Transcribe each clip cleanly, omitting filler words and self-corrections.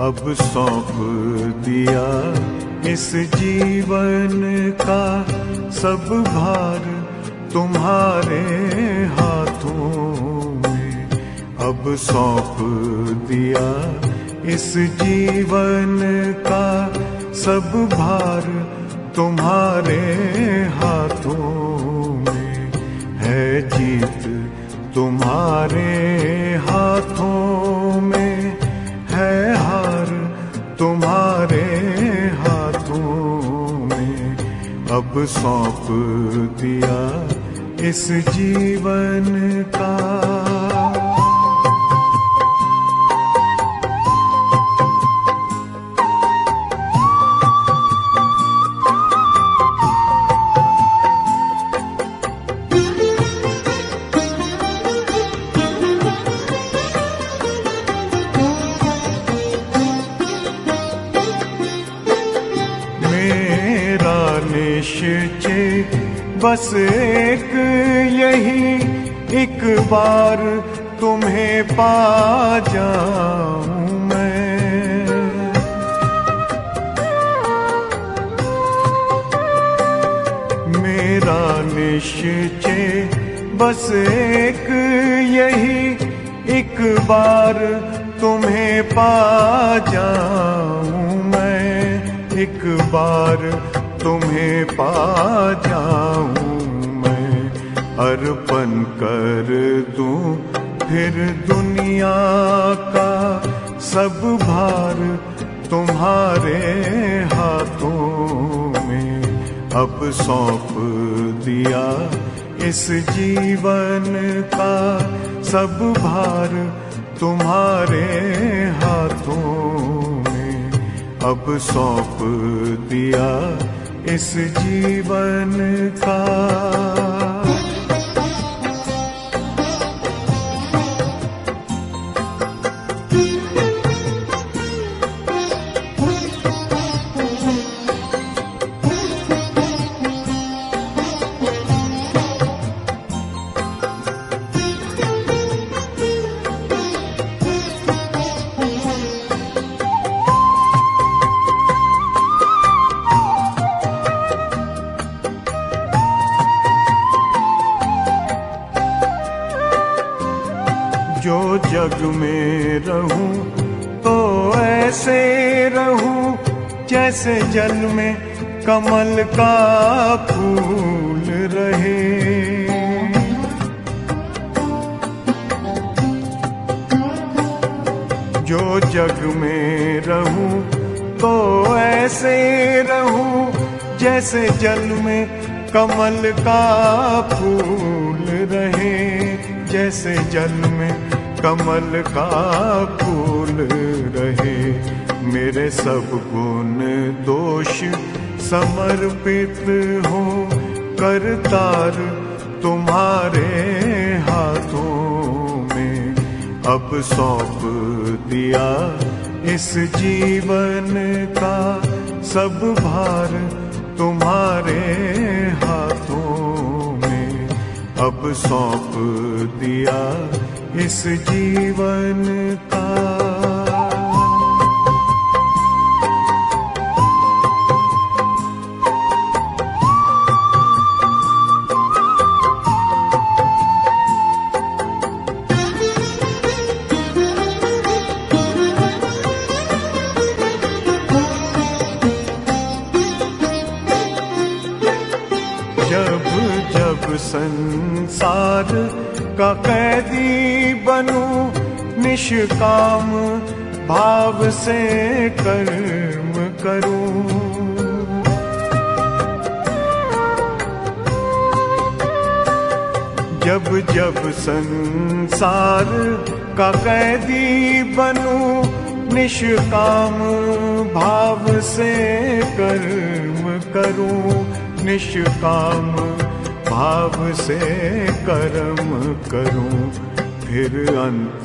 अब सौंप दिया इस जीवन का सब भार तुम्हारे हाथों में। अब सौंप दिया इस जीवन का सब भार तुम्हारे हाथों में। है जीत तुम्हारे हाथों में, है हार तुम्हारे हाथों में। अब सौंप दिया इस जीवन का। निश्चय बस एक यही, एक बार तुम्हें पा जाऊं मैं। मेरा निश्चय बस एक यही, एक बार तुम्हें पा जाऊं मैं। एक बार तुम्हें पा जाऊं मैं। अर्पण कर दूं फिर दुनिया का सब भार तुम्हारे हाथों में। अब सौंप दिया इस जीवन का सब भार तुम्हारे हाथों में। अब सौंप दिया इस जीवन का। जो जग में रहूं तो ऐसे रहूं जैसे जल में कमल का फूल रहे। जो जग में रहूं तो ऐसे रहूं जैसे जल में कमल का फूल रहे। जैसे जल में कमल का फूल रहे। मेरे सब गुण दोष समर्पित हो करतार तुम्हारे हाथों में। अब सौंप दिया इस जीवन का सब भार तुम्हारे हाथों में। अब सौंप दिया इस जीवन का। जब जब संसार का कैदी बनूं निष्काम भाव से कर्म करूं। जब जब संसार का कैदी बनूं निष्काम भाव से कर्म करूं। निष्काम भाव से कर्म करूं। फिर अंत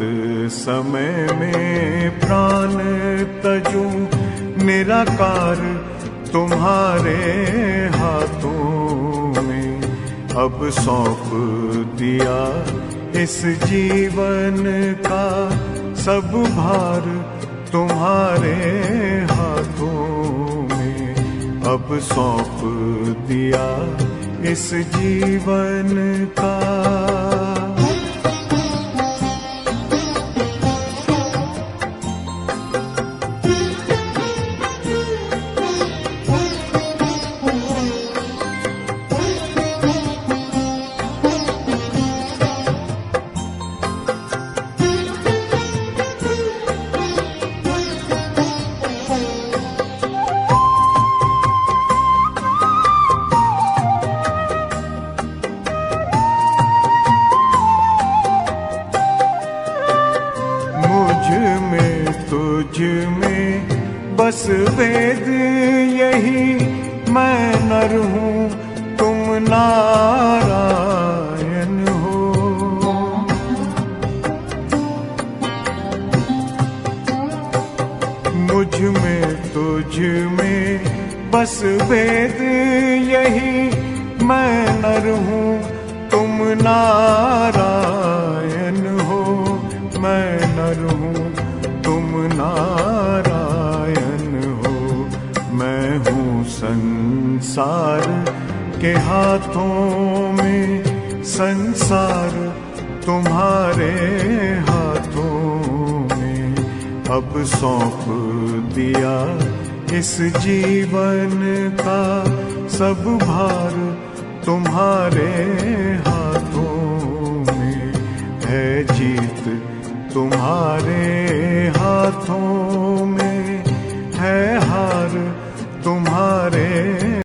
समय में प्राण तजूं निराकार तुम्हारे हाथों में। अब सौंप दिया इस जीवन का सब भार तुम्हारे हाथों में अब सौंप दिया इस जीवन का। तुझ में बस वेद यही, मैं नर हूँ तुम नारायण हो। मुझ में तुझ में बस वेद यही, मैं नर हूँ तुम नारायण हो। मैं नर हूँ तुम नारायण हो। मैं हूँ संसार के हाथों में, संसार तुम्हारे हाथों में अब सौंप दिया इस जीवन का। सब भार तुम्हारे हाथों में है, जीत तुम्हारे हाथों